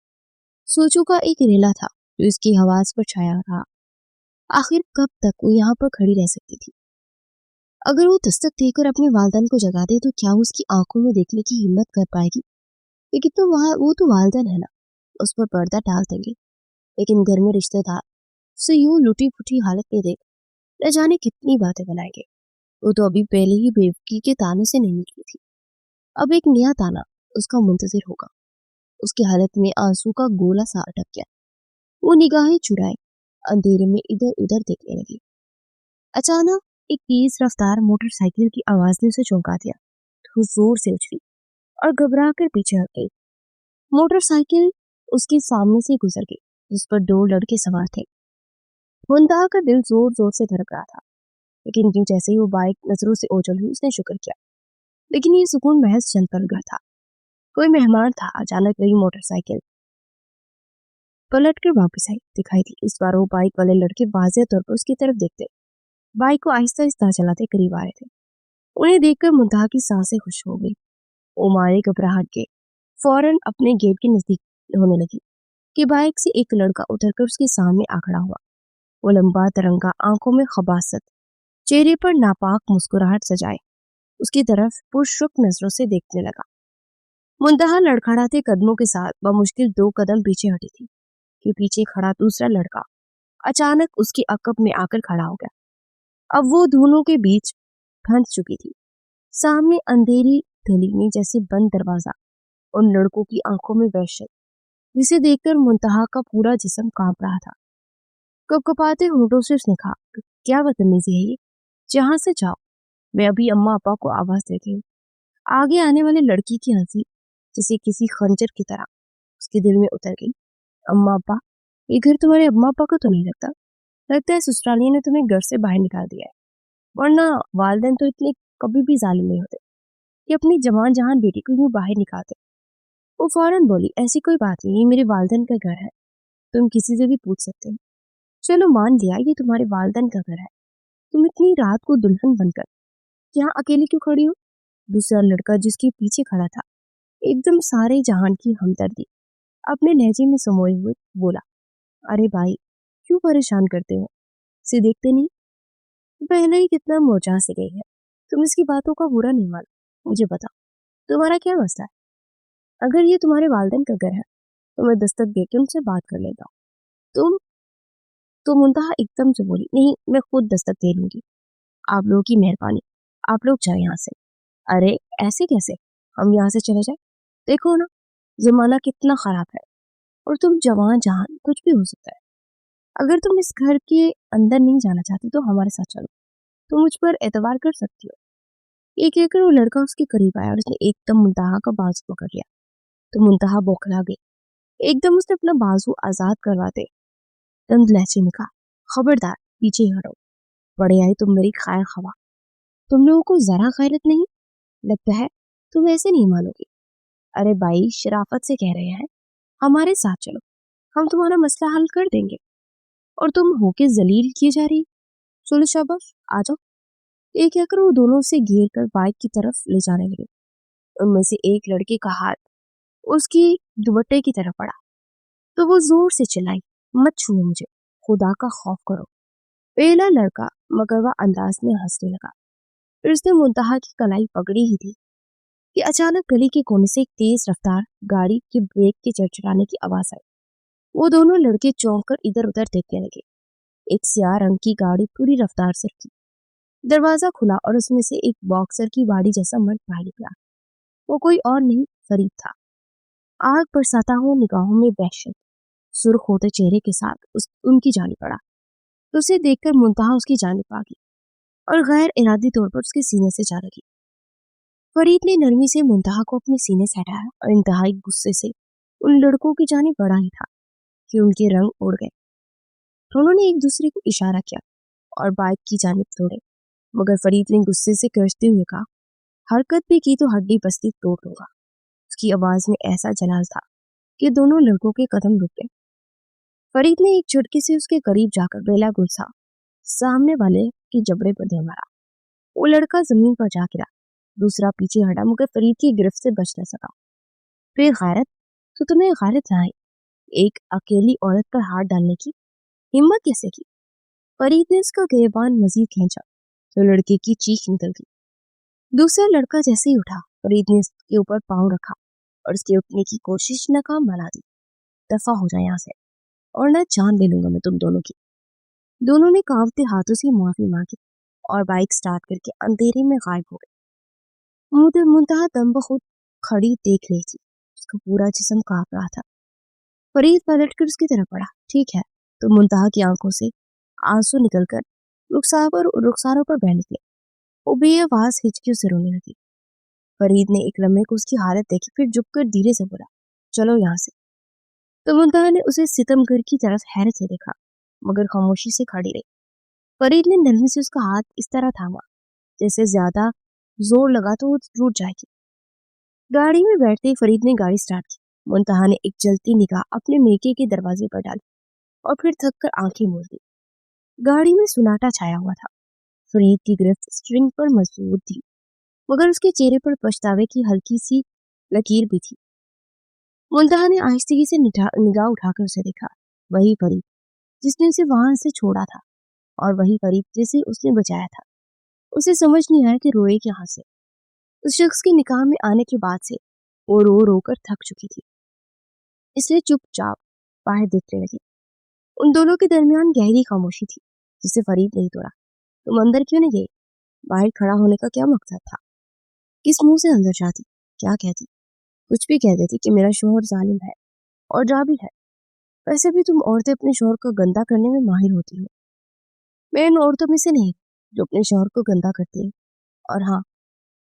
सोचों का एक रेला था जो इसकी हवास पर छाया रहा। आखिर कब तक वो यहाँ पर खड़ी रह सकती थी। अगर वो दस्तक देकर अपने वालदन को जगा दे तो क्या वो उसकी आंखों में देखने की हिम्मत कर पाएगी। लेकिन तो वहाँ वो तो वालदन है ना, उस पर पर्दा डाल देंगे। लेकिन घर में रिश्तेदार उसे यूं लुटी पुटी हालत में देख न जाने कितनी बातें बनाएंगे। वो तो अभी पहले ही बेवकी के ताने से नहीं निकली थी, अब एक नया ताना उसका मुंतजिर होगा। उसकी हालत में आंसू का गोला सा अटक गया। वो निगाहें चुराए अंधेरे में इधर उधर देखने लगी। अचानक एक तेज रफ्तार मोटरसाइकिल की आवाज ने उसे चौंका दिया। वो जोर से उछली और घबरा कर पीछे हट गई। मोटरसाइकिल उसके सामने से गुजर गई, जिस पर 2 लड़के सवार थे। मुंतहा का दिल जोर जोर से धड़क रहा था, लेकिन यूं जैसे ही वो बाइक नजरों से ओझल हुई उसने शुक्र किया। लेकिन ये सुकून महज क्षण भर था। कोई मेहमान था। अचानक वही मोटरसाइकिल पलट कर वापस आई, दिखाई दी। इस बार वो बाइक वाले लड़के वाज़ेह तौर पर उसकी तरफ देखते, बाइक को आहिस्ता आहिस्ता चलाते करीब आ रहे थे। उन्हें देखकर मुंतहा की सांसें खुश हो गई। वो मारे घबराहट के फौरन अपने गेट के नजदीक होने लगी कि बाइक से एक लड़का उतरकर उसके सामने आ खड़ा हुआ। वो लंबा तिरंगा, आंखों में खबासत, चेहरे पर नापाक मुस्कुराहट सजाए उसकी तरफ पुरशुक नजरों से देखने लगा। मुंतहा लड़खड़ाते कदमों के साथ बमुश्किल 2 कदम पीछे हटी थी कि पीछे खड़ा दूसरा लड़का अचानक उसके अकब में आकर खड़ा हो गया। अब वो दोनों के बीच फंस चुकी थी। सामने अंधेरी गली में जैसे बंद दरवाजा, उन लड़कों की आंखों में वहशत, जिसे देखकर मुंतहा का पूरा जिस्म कांप रहा था। कपकपाते होंठों से उसने कहा, क्या बदतमीजी है ये, जहां से जाओ, मैं अभी अम्मा अपा को आवाज देती हूँ। आगे आने वाले लड़की की हंसी जैसे किसी खंजर की तरह उसके दिल में उतर गई। अम्मा अपा, ये घर तुम्हारे अम्मा अपा को तो नहीं लगता? लगता है ससुरालिया ने तुम्हें घर से बाहर निकाल दिया है, वरना वालदेन तो इतने कभी भी जालिम नहीं होते कि अपनी जवान जहान बेटी को यूं बाहर निकालते। वो फौरन बोली, ऐसी कोई बात नहीं, ये मेरे वालदेन का घर है, तुम किसी से भी पूछ सकते हो। चलो मान लिया ये तुम्हारे वालदेन का घर है, तुम इतनी रात को दुल्हन बनकर यहाँ अकेली क्यों खड़ी हो? दूसरा लड़का जिसके पीछे खड़ा था एकदम सारे जहान की हमदर्दी अपने लहजे में समोए हुए बोला, अरे भाई, क्यों परेशान करते हो, इसे देखते नहीं, पहले ही कितना मोचा से गई है। तुम इसकी बातों का बुरा नहीं मान, मुझे बताओ तुम्हारा क्या मसला है? अगर ये तुम्हारे वालदेन का घर है तो मैं दस्तक देके उनसे बात कर लेता हूँ। तुम तो मुंतहा एकदम से बोली, नहीं, मैं खुद दस्तक दे लूंगी, आप लोगों की मेहरबानी, आप लोग जाए यहाँ से। अरे ऐसे कैसे, हम यहाँ से चले जाए? देखो ना, जमाना कितना खराब है, और तुम जवान जहान, कुछ भी हो सकता है। अगर तुम इस घर के अंदर नहीं जाना चाहती तो हमारे साथ चलो, तुम मुझ पर एतबार कर सकती हो। ये कहकर वो लड़का उसके करीब आया और उसने एकदम मुंतहा का बाजू पकड़ लिया। तो मुंतहा बौखला गई। एकदम उसने अपना बाजू आजाद करवाते तंज लहजे में कहा, खबरदार पीछे हटो, पड़े आई तुम मेरी खायर खवा। तुम लोगों को जरा गैरत नहीं? लगता है तुम ऐसे नहीं मानोगे। अरे भाई, शराफत से कह रहे हैं, हमारे साथ चलो, हम तुम्हारा मसला हल कर देंगे। और तुम होके जलील किए जा रही। चलो शाबाश, आ जाओ। ये कहकर वो दोनों से घेर कर बाइक की तरफ ले जाने लगे। उनमें से एक लड़के का हाथ उसकी दुपट्टे की तरफ पड़ा तो वो जोर से चिल्लाई, मत छुओ मुझे, खुदा का खौफ करो। पहला लड़का मगरवा अंदाज में हंसने लगा। फिर उसने मुंतहा की कलाई पकड़ी ही थी कि अचानक गली के कोने से एक तेज रफ्तार गाड़ी के ब्रेक के चरचराने की आवाज आई। वो दोनों लड़के चौंक कर इधर उधर देखने लगे। एक स्याह रंग की गाड़ी पूरी रफ्तार से रुकी। दरवाजा खुला और उसमें से एक बॉक्सर की बाड़ी जैसा मर्द बाहर निकला। वो कोई और नहीं, फरीद था। आग बरसाता हुआ, निगाहों में वहशत, सुर्ख होते चेहरे के साथ उनकी जाने पड़ा। तो उसे देखकर मुंतहा उसकी जानिब आ गई और गैर इरादी तौर पर उसके सीने से जा लगी। फरीद ने नरमी से मुंतहा को अपने सीने से हटाया और इंतहाई गुस्से से उन लड़कों की जानिब बढ़ा ही था कि उनके रंग उड़ गए। दोनों ने एक दूसरे को इशारा किया और बाइक की जानिब दौड़े, मगर फरीद ने गुस्से से गरजते हुए कहा, हरकत भी की तो हड्डी बस्ती तोड़ दूंगा। उसकी आवाज में ऐसा जलाल था कि दोनों लड़कों के कदम रुक गए। फरीद ने एक झटके से उसके करीब जाकर बेला गुस्सा सामने वाले के जबड़े पर दे मारा। वो लड़का जमीन पर जा गिरा। दूसरा पीछे हटा, मगर फरीद की गिरफ्त से बच न सका। बेगैरत, तो तुम्हें गैरत ना आई एक अकेली औरत पर हाथ डालने की? हिम्मत कैसे की? फरीद ने उसका गिरबान मजीद खींचा तो लड़के की चीख निकल गई। दूसरा लड़का जैसे ही उठा, फरीद ने उसके ऊपर पांव रखा और उसके उठने की कोशिश नाकाम बना दी। दफा हो जाए यहाँ से, और न जान ले लूंगा मैं तुम दोनों की। दोनों ने कांपते हाथों से माफी मांगी और बाइक स्टार्ट करके अंधेरे में गायब हो गए। मुंतहा दम बखुद खड़ी देख रही थी। उसका पूरा जिस्म कांप रहा था। फरीद पलट कर उसकी तरफ पड़ा। ठीक है, तो मुंतहा की आंखों से आंसू निकलकर रुखसारों पर बह निकले। वो बेआवाज हिचकियों से रोने लगी। फरीद ने एक लम्हे को उसकी हालत देखी, फिर झुककर धीरे से बोला, चलो यहाँ से। तो मुंतहा ने उसे सितमगर की तरफ हैरत से देखा, मगर खामोशी से खड़ी रही। फरीद ने नरमी से उसका हाथ इस तरह थामा जैसे ज्यादा जोर लगा तो वो टूट जाएगी। गाड़ी में बैठते ही फरीद ने गाड़ी स्टार्ट की। मुंतहा ने एक जलती निगाह अपने मेके के दरवाजे पर डाली और फिर थक कर आंखें मूंद दी। गाड़ी में सुनाटा छाया हुआ था। फरीद की गिरफ्त स्ट्रिंग पर मजबूत थी, मगर उसके चेहरे पर पछतावे की हल्की सी लकीर भी थी। मुंतहा ने आहिस्तगी से निगाह उठाकर उसे देखा। वही फरीद जिसने उसे वहां से छोड़ा था, और वही फरीद जिसे उसने बचाया था। उसे समझ नहीं आया कि रोए कहाँ से। उस शख्स के निकाह में आने के बाद से वो रो रो कर थक चुकी थी, इसलिए चुपचाप बाहर देखने लगी। उन दोनों के दरमियान गहरी खामोशी थी जिसे फरीद नहीं तोड़ा। तुम अंदर क्यों नहीं गई? बाहर खड़ा होने का क्या मकसद था? किस मुंह से अंदर जाती? क्या कहती? कुछ भी कह देती कि मेरा शोहर जालिम है और जाबिर है। वैसे भी तुम औरतें अपने शोहर को गंदा करने में माहिर होती हो। मैं इन औरतों में से नहीं जो अपने शोहर को गंदा करती है। और हाँ,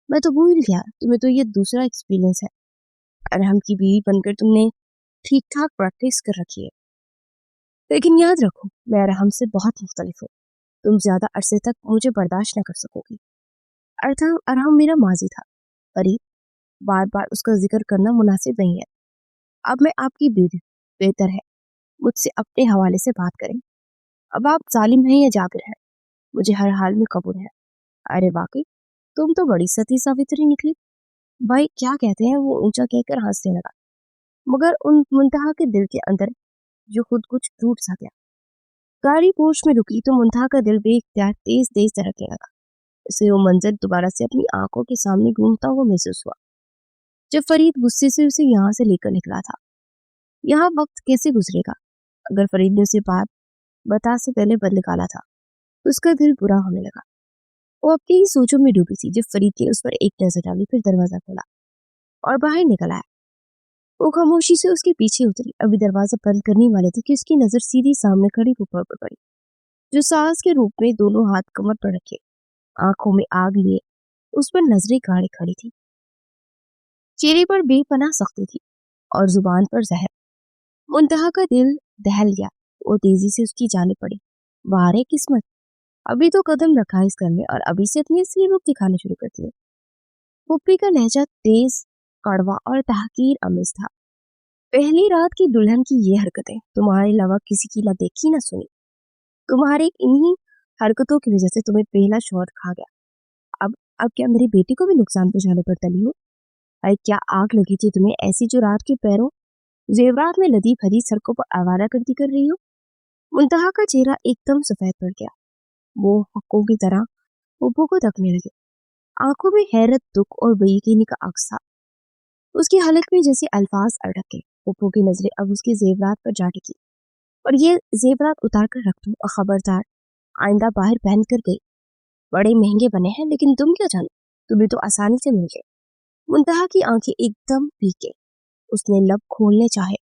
मैं तो भूल गया, तुम्हें तो ये दूसरा एक्सपीरियंस है। अरहम की बीवी बनकर तुमने ठीक ठाक प्रैक्टिस कर रखी है, लेकिन याद रखो, मैं अरहम से बहुत मुख्तलिफ हूँ। तुम ज्यादा अरसे तक मुझे बर्दाश्त न कर सकोगी। अरहम अरहम मेरा माजी था। फरीद, बार बार उसका जिक्र करना मुनासिब नहीं है। अब मैं आपकी बीवी, बेहतर है मुझसे अपने हवाले से बात करें। अब आप जालिम हैं या जाबिर हैं, मुझे हर हाल में कबूल है। अरे वाकई, तुम तो बड़ी सती सावित्री निकली। भाई क्या कहते हैं, वो ऊंचा कहकर हंसने लगा, मगर उन मुंतहा के दिल के अंदर जो खुद कुछ टूट सा गया। गाड़ी पोर्च में रुकी तो मुंतहा का दिल बेख्तियार तेज तेज धड़कने लगा। उसे वो मंजर दोबारा से अपनी आंखों के सामने घूमता हुआ महसूस हुआ, जब फरीद गुस्से से उसे यहाँ से लेकर निकला था। यहाँ वक्त कैसे गुजरेगा? अगर फरीद ने उसे बात बता से पहले बदल निकाला था तो उसका दिल बुरा होने लगा। वो अपनी ही सोचों में डूबी थी जब फरीद ने उस पर एक नजर डाली, फिर दरवाजा खोला और बाहर निकल आया। वो खामोशी से उसके पीछे उतरी। अभी दरवाजा बंद करने वाले थे कि उसकी नजर सीधी सामने खड़ी रूपा पर पड़ी, जो सास के रूप में दोनों हाथ कमर पर रखे, आंखों में आग लिए उस पर नजरें गाड़े खड़ी थी। चेहरे पर बेपनाह सख्ती थी और जुबान पर जहर। मुंतहा का दिल दहल गया। वो तेजी से उसकी जाने पड़ी। वारे किस्मत, अभी तो कदम रखा इस घर में और अभी से इतनी सी रूप दिखाना शुरू करती है। पुप्पी का लहजा तेज, कड़वा और तहकीर अमेज था। पहली रात की दुल्हन की ये हरकतें तुम्हारे अलावा किसी की ना देखी ना सुनी। तुम्हारे इन्हीं हरकतों की वजह से तुम्हें पहला शौहर खा गया। अब क्या मेरी बेटी को भी नुकसान पहुंचाने पर तली हो? अरे क्या आग लगी थी तुम्हें ऐसी जो रात के पैरों जेवरात में लदी भरी सड़कों पर आवारा गर्दी कर रही हो? मुंतहा का चेहरा एकदम सफेद पड़ गया। वो हक्कों की तरह पुप्पो को तकने लगे। आंखों में हैरत, दुख और बेयकीनी का अक्स था। उसकी हालत में जैसे अल्फाज अड़क गए। पुप्पो की नजरें अब उसके जेवरात पर जा टिकी। और ये जेवरात उतार कर रख दो और खबरदार, आइंदा बाहर पहन कर गई। बड़े महंगे बने हैं, लेकिन तुम क्या जानो, तुम्हें तो आसानी से मिल गए। मुंतहा की आंखें एकदम फीके। उसने लब खोलने चाहे,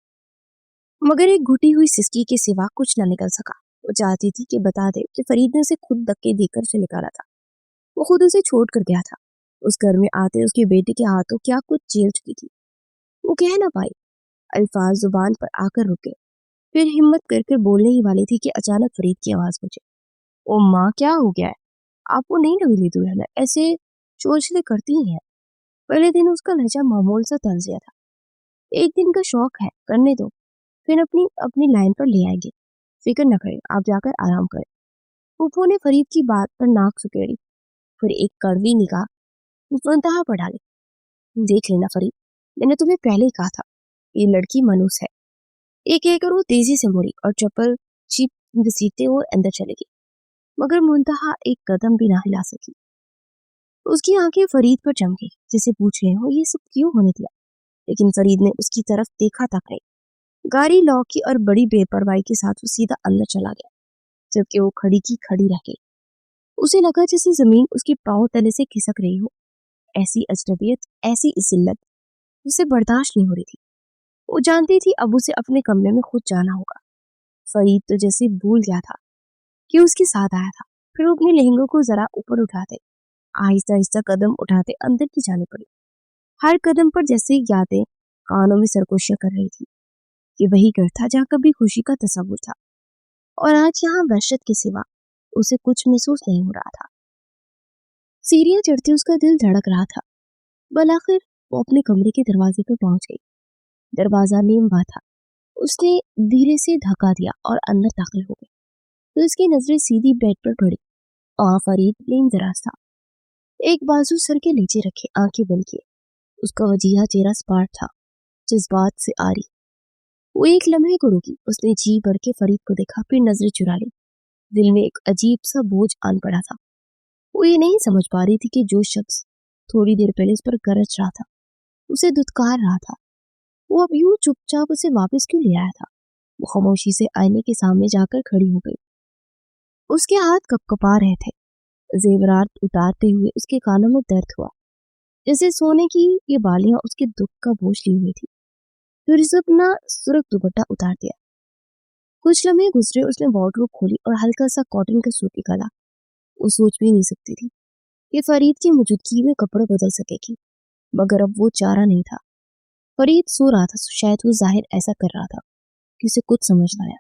मगर एक घुटी हुई सिसकी के सिवा कुछ न निकल सका। वो चाहती थी कि बता दे कि फरीद ने उसे खुद धक्के देकर उसे निकाला था। वो खुद उसे छोड़ कर गया था। उस घर में आते उसके बेटे के हाथों क्या कुछ झेल चुकी थी। वो कह ना पाई। अल्फाज जुबान पर आकर रुके। फिर हिम्मत करके बोलने ही वाली थी कि अचानक फरीद की आवाज गूंजी। ओ माँ, क्या हो गया है? आपको नहीं लगी दुल्हन ऐसे चोचले करती ही है। पहले दिन उसका लहजा मामूल सा तंजिया था। एक दिन का शौक है, करने दो, फिर अपनी अपनी लाइन पर ले आएंगे। फिक्र न करें, आप जाकर आराम करें। फूफो ने फरीद की बात पर नाक सुकेड़ी। फिर एक कड़वी निगाह मुंतहा पर डाली। देख लेना फरीद, मैंने तुम्हें पहले ही कहा था, ये लड़की मनूस है। एक कहकर वो तेजी से मुड़ी और चप्पल चीप घसीटते हुए अंदर चले गई। मगर मुंतहा एक कदम भी ना हिला सकी। उसकी आंखें फरीद पर चमकी, जैसे पूछ रहे हो ये सब क्यों होने दिया। लेकिन फरीद ने उसकी तरफ देखा तक नहीं। गाड़ी लॉक की और बड़ी बेपरवाही के साथ वो सीधा अंदर चला गया, जबकि वो खड़ी की खड़ी रह गई। उसे लगा जैसे जमीन उसके पांव तले से खिसक रही हो। ऐसी अजनबियत, ऐसी जिल्लत उसे बर्दाश्त नहीं हो रही थी। वो जानती थी अब उसे अपने कमरे में खुद जाना होगा। फरीद तो जैसे भूल गया था कि उसके साथ आया था। फिर वो अपने लहंगों को जरा ऊपर उठाते, आहिस्ता आहिस्ता कदम उठाते अंदर की जाने पड़ी। हर कदम पर जैसे यादें कानों में सरगोशियां कर रही थी कि वही घर था जहाँ कभी खुशी का तस्वुर था, और आज यहाँ वहशत के सिवा उसे कुछ महसूस नहीं हो रहा था। सीढ़ियां चढ़ते उसका दिल धड़क रहा था। बल आखिर वो अपने कमरे के दरवाजे पर पहुंच गई। दरवाजा नीमवा था। उसने धीरे से धक्का दिया और अंदर दाखिल हो गई। तो उसकी नजरें सीधी बेड पर पड़ी और फरीद नींद दराज था, एक बाजू सर के नीचे रखे, आंखें बंद किए। उसका वजीहा चेहरा स्पार्ट था, जज्बात से आरी। वो एक लम्हे को रुकी। उसने जी भर के फरीद को देखा, फिर नजरें चुरा ली। दिल में एक अजीब सा बोझ आन पड़ा था। वो ये नहीं समझ पा रही थी कि जो शख्स थोड़ी देर पहले उस पर गरज रहा था, उसे धुतकार रहा था, वो अब यूं चुपचाप उसे वापस क्यों ले आया था। वो खामोशी से आईने के सामने जाकर खड़ी हो गई। उसके हाथ कपकपा रहे थे। जेवरात उतारते हुए उसके कानों में दर्द हुआ, जैसे सोने की ये बालियां उसके दुख का बोझ ली हुई थी। फिर उसे अपना सुर्ख दुपट्टा उतार दिया। कुछ लम्हे गुजरे, उसने वार्डरोब खोली और हल्का सा कॉटन का सूट निकाला। वो सोच भी नहीं सकती थी कि फरीद की मौजूदगी में कपड़े बदल सकेगी, मगर अब वो चारा नहीं था। फरीद सो रहा था, शायद वो जाहिर ऐसा कर रहा था कि उसे कुछ समझ न आया।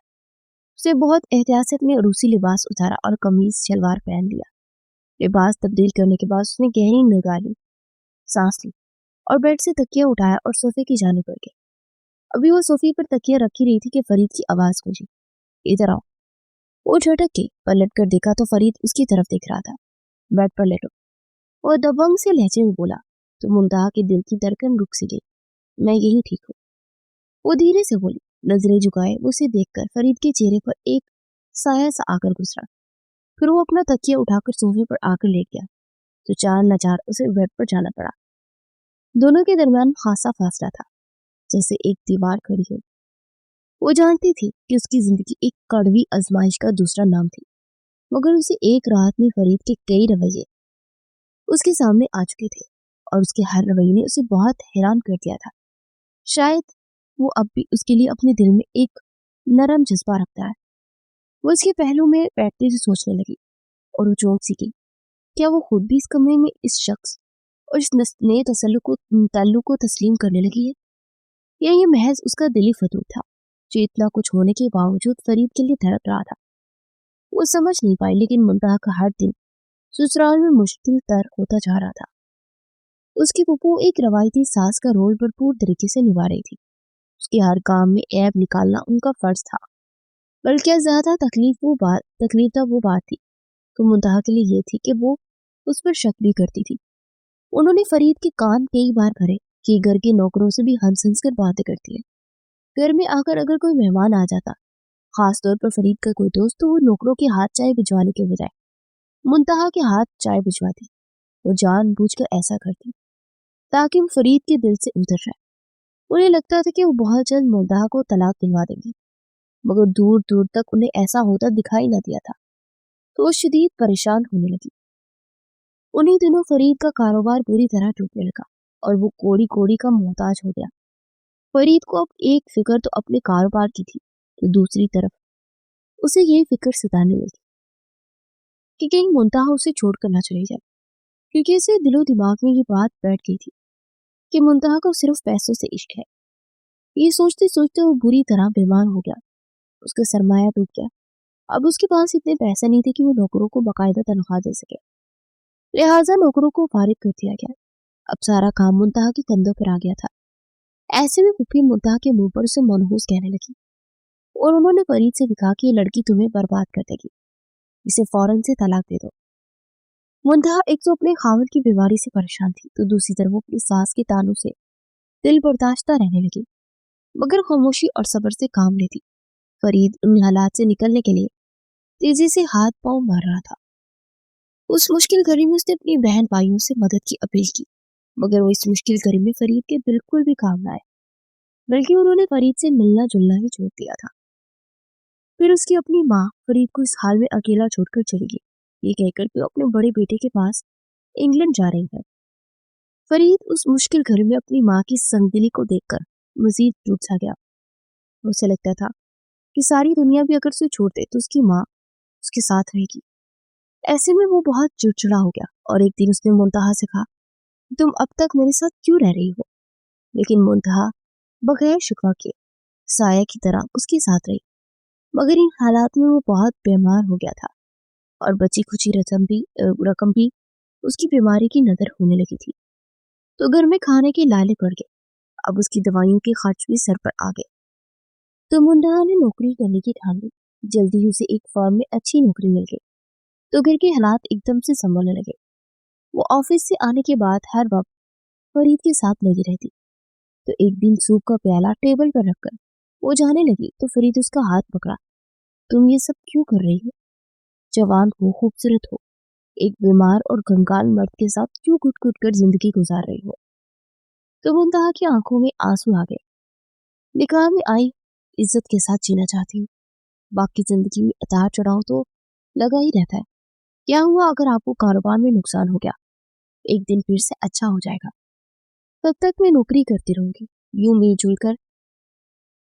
उसे बहुत एहतियात से अपने रूसी लिबास उतारा और कमीज शलवार पहन लिया। लिबास तब्दील करने के बाद उसने गहरी निगाह ली, सांस ली और बेड से तकिया उठाया और सोफे की जाने बढ़ गई। अभी वो सोफे पर तकिया रखी रही थी कि फरीद की आवाज गूंजी, इधर आओ। वो झटक गई, पलट कर देखा तो फरीद उसकी तरफ देख रहा था। बेड पर लेटो, वो दबंग से लहजे में बोला। तो मुंतहा के दिल की धड़कन रुक सी गई। मैं यही ठीक हूँ, वो धीरे से बोली। नजरें झुकाए वो उसे देखकर फरीद के चेहरे पर एक साया सा आकर गुजरा। फिर वो अपना तकिया उठाकर सोफे पर आकर लेट गया, तो चार न चार उसे बेड पर जाना पड़ा। दोनों के दरमियान खासा फासला था, जैसे एक दीवार खड़ी हो। वो जानती थी कि उसकी जिंदगी एक कड़वी आजमाइश का दूसरा नाम थी, मगर उसे एक रात में फरीद के कई रवैये उसके सामने आ चुके थे और उसके हर रवैये ने उसे बहुत हैरान कर दिया था। शायद वो अब भी उसके लिए अपने दिल में एक नरम जज्बा रखता है। वो इसके पहलू में बैठते से सोचने लगी और वो चौंक सी गई। क्या वो खुद भी इस कमरे में इस शख्स और इस नए ताल्लुक को तस्लीम करने लगी है, या ये महज उसका दिली फतूर था जो इतना कुछ होने के बावजूद फरीद के लिए धड़क रहा था। वो समझ नहीं पाई, लेकिन मुंतहा का हर दिन ससुराल में मुश्किल तर होता जा रहा था। उसकी फूफू एक रवायती सास का रोल भरपूर तरीके से निभा रही थी। उसके हर काम में ऐब निकालना उनका फर्ज था। बल्कि ज्यादा तकलीफ वो बात थी तो मुंतहा के लिए ये थी कि वो उस पर शक भी करती थी। उन्होंने फरीद के कान कई बार भरे कि घर के नौकरों से भी हंस हंस कर बातें करती है। घर में आकर अगर कोई मेहमान आ जाता, खास तौर पर फरीद का कोई दोस्त, तो वो नौकरों के हाथ चाय भिजवाने के बजाय मुंतहा के हाथ चाय भिजवाती। वो जानबूझकर ऐसा करती ताकि वो फरीद के दिल से उतर जाए। उन्हें लगता था कि वो बहुत जल्द मुंतहा को तलाक दिलवा देंगी, मगर दूर दूर तक उन्हें ऐसा होता दिखाई न दिया था। तो वो शदीद परेशान होने लगी। उन्हीं दिनों फरीद का कारोबार पूरी तरह टूटने लगा और वो कोड़ी कोड़ी का मोहताज हो गया। फरीद को अब एक फिक्र तो अपने कारोबार की थी, तो दूसरी तरफ उसे यही फिक्र सताने लगी कि कहीं मुंतहा उसे छोड़कर न चली जाए, क्योंकि इसे दिलो दिमाग में ये बात बैठ गई थी कि मुंतहा को सिर्फ पैसों से इश्क है। ये सोचते सोचते वो बुरी तरह बीमार हो गया। उसका सरमाया डूब गया। अब उसके पास इतने पैसे नहीं थे कि वो नौकरों को बाकायदा तनख्वाह दे सके, लिहाजा नौकरों को फारिग कर दिया गया। अब सारा काम मुंतहा के कंधों पर आ गया था। ऐसे में पुप्पी मुंतहा के मुंह पर उसे मनहूस कहने लगी और उन्होंने फरीद से कहा कि ये लड़की तुम्हें बर्बाद कर देगी, इसे फौरन से तलाक दे दो। मुंतहा एक तो अपने खावत की बीमारी से परेशान थी, तो दूसरी तरफ वो अपनी सास के तानों से दिल बर्दाश्ता रहने लगी, मगर खामोशी और सब्र से काम लेती। फरीद उन हालात से निकलने के लिए तेजी से हाथ पांव मार रहा था। उस मुश्किल घड़ी में उसने अपनी बहन भाइयों से मदद की अपील की, मगर वो इस मुश्किल घड़ी में फरीद के बिल्कुल भी काम न आए, बल्कि उन्होंने फरीद से मिलना जुलना ही छोड़ दिया था। फिर उसकी अपनी माँ फरीद को इस हाल में अकेला छोड़कर चली गई, ये कहकर कि वो अपने बड़े बेटे के पास इंग्लैंड जा रही है। फरीद उस मुश्किल घड़ी में अपनी माँ की संगदिली को देखकर मजीद टूट सा गया। उसे लगता था कि सारी दुनिया भी अगर उसे छोड़ दे तो उसकी माँ उसके साथ रहेगी। ऐसे में वो बहुत चिड़चिड़ा हो गया और एक दिन उसने मुंतहा से कहा, तुम अब तक मेरे साथ क्यों रह रही हो? लेकिन मुंतहा बगैर शिकवा के साया की तरह उसके साथ रही, मगर इन हालात में वो बहुत बीमार हो गया था और बची खुची रकम भी उसकी बीमारी की नजर होने लगी थी। तो घर में खाने के लाले पड़ गए। अब उसकी दवाइयों के खर्च भी सर पर आ गए। तो मुंतहा ने नौकरी करने की ठान ली। जल्दी ही उसे एक फर्म में अच्छी नौकरी मिल गई, तो घर के हालात एकदम से संभलने लगे। वो ऑफिस से आने के बाद हर वक्त फरीद के साथ लगी रहती। तो एक दिन सूप का प्याला टेबल पर रखकर वो जाने लगी तो फरीद उसका हाथ पकड़ा। तुम ये सब क्यों कर रही हो? जवान हो, खूबसूरत हो, एक बीमार और कंगाल मर्द के साथ क्यों घुट घुट कर जिंदगी गुजार रही हो? तो मुंतहा की आंखों में आंसू आ गए। निकाह में आई इज्जत के साथ जीना चाहती हूँ। बाकी जिंदगी में उतार चढ़ाव तो लगा ही रहता है। क्या हुआ अगर आपको कारोबार में नुकसान हो गया? एक दिन फिर से अच्छा हो जाएगा। तब तक मैं नौकरी करती रहूंगी, यूं मिलजुल कर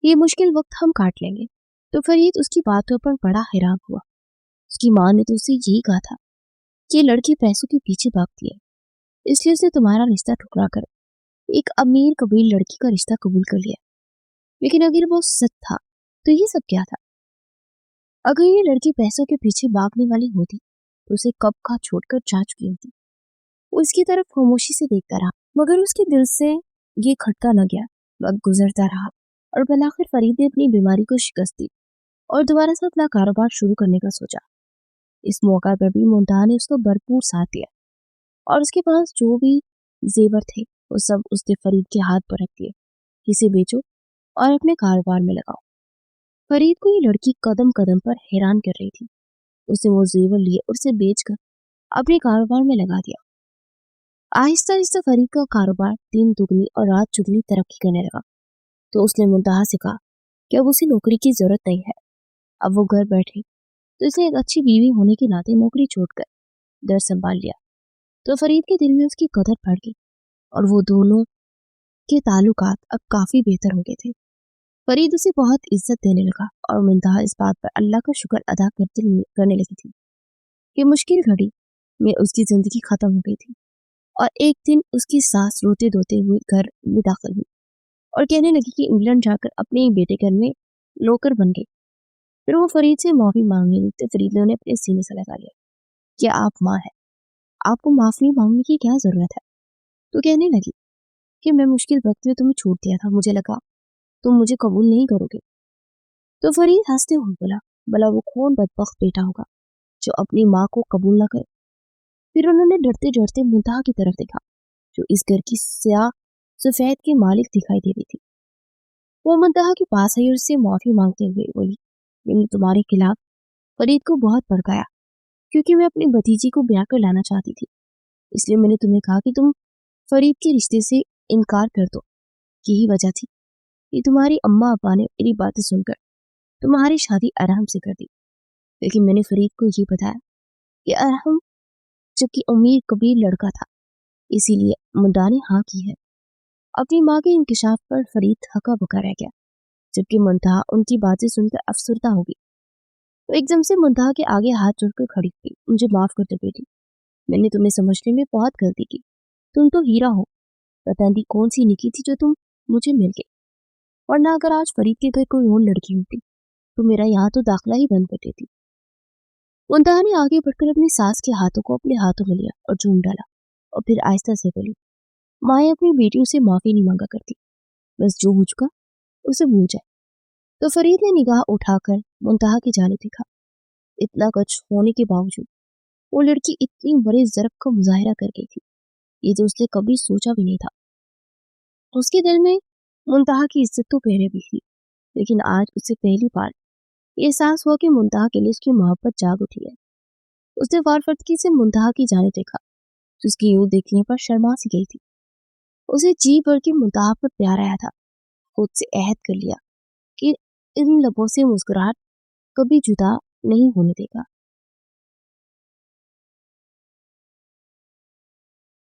ये मुश्किल वक्त हम काट लेंगे। तो फरीद उसकी बातों पर बड़ा हैरान हुआ। उसकी माँ ने तो उसे यही कहा था कि ये लड़की पैसों के पीछे भागती है, इसलिए उसने तुम्हारा रिश्ता ठुकरा कर एक अमीर कबील लड़की का रिश्ता कबूल कर लिया। लेकिन अगर वो सच था तो ये सब क्या था? अगर ये लड़की पैसों के पीछे भागने वाली होती तो उसे कब का छोड़कर जा चुकी होती। वो इसकी तरफ खामोशी से देखता रहा, मगर उसके दिल से ये खटका न गया। वक्त गुजरता रहा और बिलाखिर फरीद ने अपनी बीमारी को शिकस्त दी और दोबारा से अपना कारोबार शुरू करने का सोचा। इस मौका पर भी मुंतहा ने उसको भरपूर साथ दिया और उसके पास जो भी जेवर थे वो सब उसने फरीद के हाथ पर रख दिए। इसे बेचो और अपने कारोबार में लगाओ। फरीद को ये लड़की कदम कदम पर हैरान कर रही थी। उसने वो जेवर लिए और उसे बेचकर अपने कारोबार में लगा दिया। आहिस्ता आहिस्ता फरीद का कारोबार दिन दुगनी और रात चुगनी तरक्की करने लगा। तो उसने मुंतहा से कहा कि अब उसे नौकरी की जरूरत नहीं है। अब वो घर बैठे, तो इसने एक अच्छी बीवी होने के नाते नौकरी छोड़कर घर संभाल लिया। तो फरीद के दिल में उसकी कदर बढ़ गई और वो दोनों के ताल्लुकात अब काफी बेहतर हो गए थे। फरीद उसे बहुत इज्जत देने लगा और मुंतहा इस बात पर अल्लाह का शुक्र अदा करने लगी थी कि मुश्किल घड़ी में उसकी जिंदगी खत्म हो गई थी। और एक दिन उसकी सास रोते धोते हुए घर में दाखिल हुई और कहने लगी कि इंग्लैंड जाकर अपने ही बेटे घर में नौकर बन गई। फिर वो फरीद से माफी मांगने लगी तो फरीद ने उन्हें अपने सीने से लगा लिया कि आप माँ है, आपको माफी मांगने की क्या जरूरत है। तो कहने लगी कि मैं मुश्किल वक्त में तुम्हें छोड़ दिया था, मुझे लगा तुम मुझे कबूल नहीं करोगे। तो फरीद हंसते हुए बोला, भला वो कौन बदबख्त बेटा होगा जो अपनी माँ को कबूल न करे। फिर उन्होंने डरते डरते मुंतहा की तरफ देखा जो इस घर की स्याह सफेद के मालिक दिखाई दे रही थी। वो मुंतहा के पास आई और उससे माफी मांगते हुए बोली, मैंने तुम्हारे खिलाफ फरीद को बहुत भड़काया क्योंकि मैं अपनी भतीजी को ब्याह कर लाना चाहती थी, इसलिए मैंने तुम्हें कहा कि तुम फरीद के रिश्ते से इनकार कर दो। यही वजह थी कि तुम्हारी अम्मा अब्बा ने मेरी बातें सुनकर तुम्हारी शादी अरहम से कर दी। लेकिन मैंने फरीद को ये बताया कि अरहम जबकि अमीर कबीर लड़का था, इसीलिए मुंडा ने हाँ की है। अपनी माँ के इंकशाफ पर फरीद हका बका रह गया, जबकि मुंतहा उनकी बातें सुनकर अफसरदा हो गई। तो एकदम से मुंतहा के आगे हाथ जोड़कर खड़ी हुई, मुझे माफ कर दो बेटी, मैंने तुम्हें समझने में बहुत गलती की। तुम तो हीरा हो, पता नहीं कौन सी निकी थी जो तुम मुझे मिल गई, वरना अगर आज फरीद के घर कोई और लड़की होती तो मेरा यहाँ तो दाखिला ही बंद कर देती। मुंतहा ने आगे बढ़कर अपनी सास के हाथों को अपने हाथों में लिया और चूम डाला और फिर आहिस्ता से बोली, माएँ अपनी बेटियों से माफी नहीं मांगा करती, बस जो हो चुका उसे भूल जाए। तो फरीद ने निगाह उठाकर मुंतहा की जानिब देखा। इतना कुछ होने के बावजूद वो लड़की इतनी बड़े ज़र्फ का मुजाहिरा कर गई थी, ये तो उसने कभी सोचा भी नहीं था। उसके दिल में मुंतहा की इज्जत तो पहले भी थी, लेकिन आज उसे पहली बार ये एहसास हुआ कि मुंतहा के लिए उसकी मोहब्बत जाग उठी है। उसने वारफतकी से मुंतहा की जानिब देखा तो उसकी यूं देखने पर शर्मा सी गई थी। उसे जी भर के मुंतहा पर प्यार आया था। खुद से अहद कर लिया कि इन लबों से मुस्कुराहट कभी जुदा नहीं होने देगा।